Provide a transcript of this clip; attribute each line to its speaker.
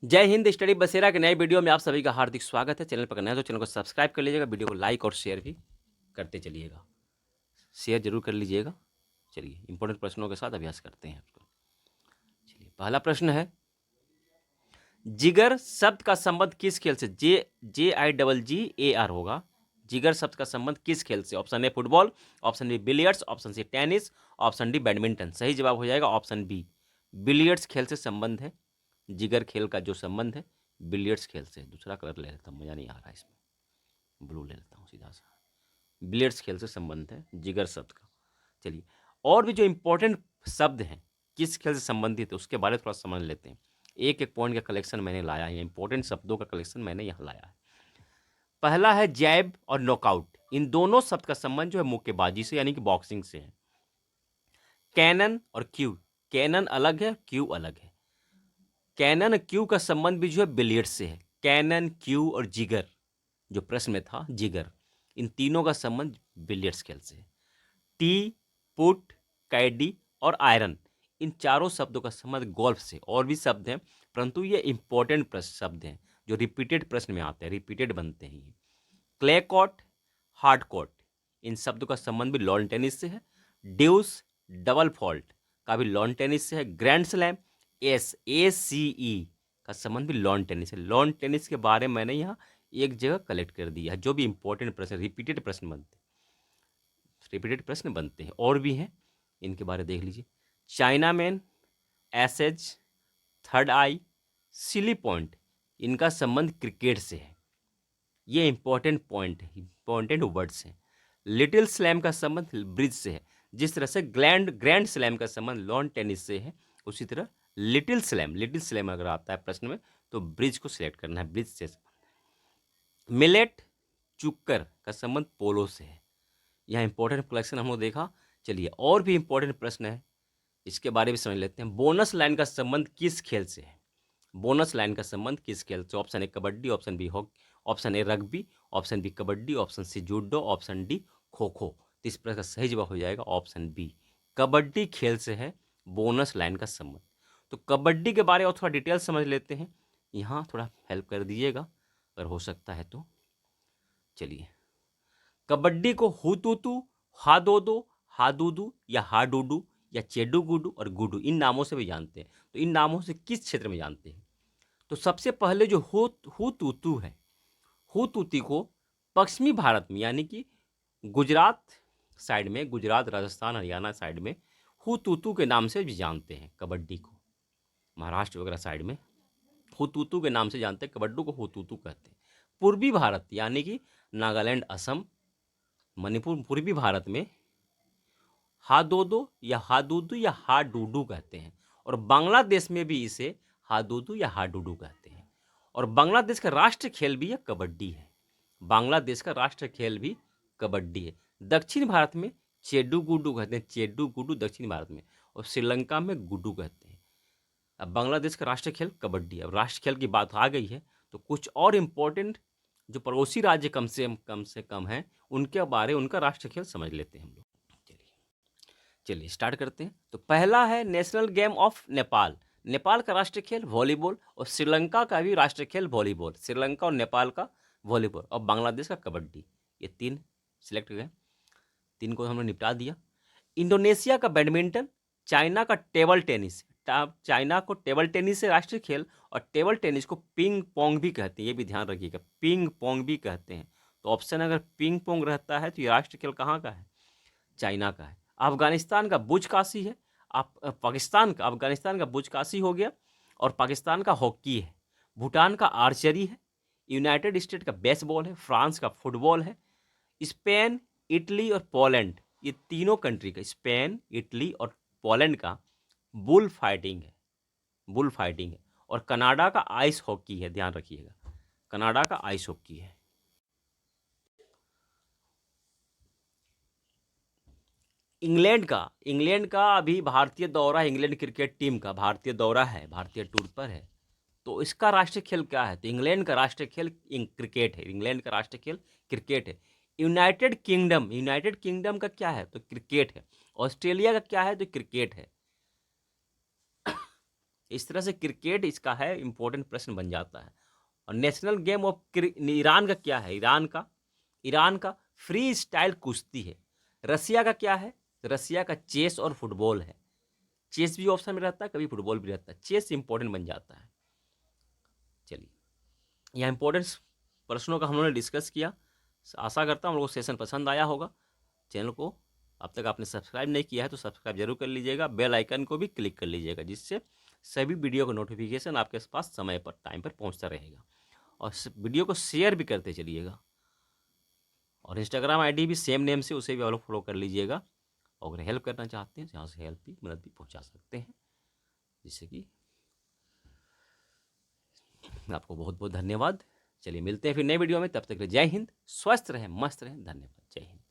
Speaker 1: जय हिंद। स्टडी बसेरा के नए वीडियो में आप सभी का हार्दिक स्वागत है। चैनल पर नया तो चैनल को सब्सक्राइब कर लीजिएगा, वीडियो को लाइक और शेयर भी करते चलिएगा। शेयर जरूर कर लीजिएगा। चलिए इंपॉर्टेंट प्रश्नों के साथ अभ्यास करते हैं उसको। चलिए पहला प्रश्न है, जिगर शब्द का संबंध किस खेल से? JIGGAR होगा। जिगर शब्द का संबंध किस खेल से? Option A football, option B billiards, option C tennis, option D badminton. सही जवाब हो जाएगा ऑप्शन बी, बिलियर्ड्स खेल से संबंध है। जिगर खेल का जो संबंध है बिलियर्ड्स खेल से। दूसरा कलर ले लेता हूँ, मज़ा नहीं आ रहा है इसमें, ब्लू ले लेता हूँ सीधा सा। बिलियर्ड्स खेल से संबंध है जिगर शब्द का। चलिए और भी जो इंपॉर्टेंट शब्द हैं किस खेल से संबंधित है उसके बारे में थोड़ा समझ लेते हैं। एक एक पॉइंट का कलेक्शन मैंने लाया है, इंपॉर्टेंट शब्दों का कलेक्शन मैंने यहाँ लाया है। पहला है जैब और नॉकआउट। इन दोनों शब्द का संबंध जो है मुक्केबाजी से यानी कि बॉक्सिंग से है। कैनन और क्यू, कैनन अलग है, क्यू अलग है। कैनन क्यू का संबंध भी जो है बिलियर्ड्स से है। कैनन, क्यू और जिगर, जो प्रश्न में था जिगर, इन तीनों का संबंध बिलियर्ड्स खेल से है। टी, पुट, कैडी और आयरन, इन चारों शब्दों का संबंध गोल्फ से। और भी शब्द हैं परंतु ये इंपॉर्टेंट प्रश्न शब्द हैं जो रिपीटेड प्रश्न में आते हैं, रिपीटेड बनते हैं ये। क्ले कोर्ट, हार्ड कोर्ट, इन शब्दों का संबंध भी लॉन टेनिस से है। ड्यूस, डबल फॉल्ट का भी लॉन टेनिस से है। ग्रैंड स्लैम, ACE का संबंध भी लॉन टेनिस है। लॉन टेनिस के बारे में मैंने यहाँ एक जगह कलेक्ट कर दिया है। जो भी इंपॉर्टेंट प्रश्न, रिपीटेड प्रश्न बनते हैं और भी हैं, इनके बारे देख लीजिए। चाइना मैन, एसेज, थर्ड आई, सिली पॉइंट, इनका संबंध क्रिकेट से है। ये इंपॉर्टेंट पॉइंट है, इंपॉर्टेंट वर्ड्स हैं। लिटिल स्लैम का संबंध ब्रिज से है। जिस तरह से ग्रैंड स्लैम का संबंध लॉन टेनिस से है, उसी तरह लिटिल स्लैम अगर आता है प्रश्न में तो ब्रिज को सिलेक्ट करना है, ब्रिज से संबंध है। मिलेट, चुक्कर का संबंध पोलो से है। यहाँ इंपॉर्टेंट कलेक्शन हम लोग देखा। चलिए और भी इंपॉर्टेंट प्रश्न है, इसके बारे में समझ लेते हैं। बोनस लाइन का संबंध किस खेल से है? बोनस लाइन का संबंध किस खेल से? Option A kabaddi, option B hockey, option A rugby, option B kabaddi, option C judo, option D kho kho. तो इस प्रश्न का सही जवाब हो जाएगा ऑप्शन बी, कबड्डी खेल से है बोनस लाइन का संबंध। तो कबड्डी के बारे में और थोड़ा डिटेल समझ लेते हैं, यहाँ थोड़ा हेल्प कर दीजिएगा अगर हो सकता है तो। चलिए कबड्डी को हुतुतु, हादोदो, हादुदू या हाडुडू या चेडू गुडू और गुडू, इन नामों से भी जानते हैं। तो इन नामों से किस क्षेत्र में जानते हैं? तो सबसे पहले जो हुतुतु है, हुतुती को पश्चिमी भारत में यानी कि गुजरात साइड में, गुजरात, राजस्थान, हरियाणा साइड में हुतुतु के नाम से भी जानते हैं कबड्डी को। महाराष्ट्र वगैरह साइड में हुतुतु के नाम से जानते हैं, कबड्डी को हुतुतु कहते हैं। पूर्वी भारत यानी कि नागालैंड, असम, मणिपुर, पूर्वी भारत में हादोदो या हादुदू या हाडुडू कहते हैं। और बांग्लादेश में भी इसे हादुदू या हाडुडू कहते हैं। और बांग्लादेश का राष्ट्रीय खेल भी यह कबड्डी है। बांग्लादेश का राष्ट्रीय खेल भी कबड्डी है। दक्षिण भारत में चेडू गुडू कहते हैं, चेडू गुडू दक्षिण भारत में, और श्रीलंका में गुडू कहते हैं। अब बांग्लादेश का राष्ट्रीय खेल कबड्डी है। अब राष्ट्रीय खेल की बात आ गई है तो कुछ और इम्पोर्टेंट जो पड़ोसी राज्य कम से कम हैं उनके बारे, उनका राष्ट्रीय खेल समझ लेते हैं हम लोग। चलिए स्टार्ट करते हैं। तो पहला है national game of Nepal. Nepal का राष्ट्रीय खेल वॉलीबॉल और श्रीलंका का भी राष्ट्रीय खेल वॉलीबॉल। श्रीलंका और नेपाल का वॉलीबॉल और बांग्लादेश का कबड्डी, ये तीन सिलेक्ट गए। तीन को हमने निपटा दिया। इंडोनेशिया का बैडमिंटन, चाइना का टेबल टेनिस। चाइना को टेबल टेनिस से राष्ट्रीय खेल, और टेबल टेनिस को पिंग पोंग भी कहते हैं, ये भी ध्यान रखिएगा, पिंग पोंग भी कहते हैं। तो ऑप्शन अगर पिंग पोंग रहता है तो ये राष्ट्रीय खेल कहाँ का है? चाइना का है। अफगानिस्तान का बुज काशी है। आप अफगानिस्तान का बुज काशी हो गया, और पाकिस्तान का हॉकी है। भूटान का आर्चरी है। यूनाइटेड स्टेट का बेसबॉल है। फ्रांस का फुटबॉल है। स्पेन, इटली और पोलैंड, ये तीनों कंट्री का, स्पेन, इटली और पोलैंड का बुल फाइटिंग है, बुल फाइटिंग है। और कनाडा का आइस हॉकी है, ध्यान रखिएगा, कनाडा का आइस हॉकी है। इंग्लैंड का अभी भारतीय दौरा, इंग्लैंड क्रिकेट टीम का भारतीय दौरा है, भारतीय टूर पर है। तो इसका राष्ट्रीय खेल क्या है? तो इंग्लैंड का राष्ट्रीय खेल क्रिकेट है। इंग्लैंड का राष्ट्रीय खेल क्रिकेट है। यूनाइटेड किंगडम का क्या है? तो क्रिकेट है। ऑस्ट्रेलिया का क्या है? तो क्रिकेट है। इस तरह से क्रिकेट इसका है, इंपॉर्टेंट प्रश्न बन जाता है। और नेशनल गेम ऑफ ईरान का क्या है? ईरान का फ्री स्टाइल कुश्ती है। रसिया का क्या है? रसिया का चेस और फुटबॉल है। चेस भी ऑप्शन में रहता है, कभी फुटबॉल भी रहता है। चेस इंपॉर्टेंट बन जाता है। चलिए, यह इंपॉर्टेंट प्रश्नों का हम लोगों ने डिस्कस किया। आशा करता हूँ हम लोगों को सेशन पसंद आया होगा। चैनल को अब तक आपने सब्सक्राइब नहीं किया है तो सब्सक्राइब जरूर कर लीजिएगा। बेल आइकन को भी क्लिक कर लीजिएगा, जिससे सभी वीडियो का नोटिफिकेशन आपके पास समय पर, टाइम पर पहुंचता रहेगा। और वीडियो को शेयर भी करते चलिएगा। और इंस्टाग्राम आईडी भी सेम नेम से, उसे भी आप लोग फॉलो कर लीजिएगा। और अगर हेल्प करना चाहते हैं तो यहाँ से हेल्प भी, मदद भी पहुँचा सकते हैं। जिससे कि आपको बहुत बहुत धन्यवाद। चलिए मिलते हैं फिर नए वीडियो में, तब तक के लिए जय हिंद, स्वस्थ रहें, मस्त रहें, धन्यवाद, जय हिंद।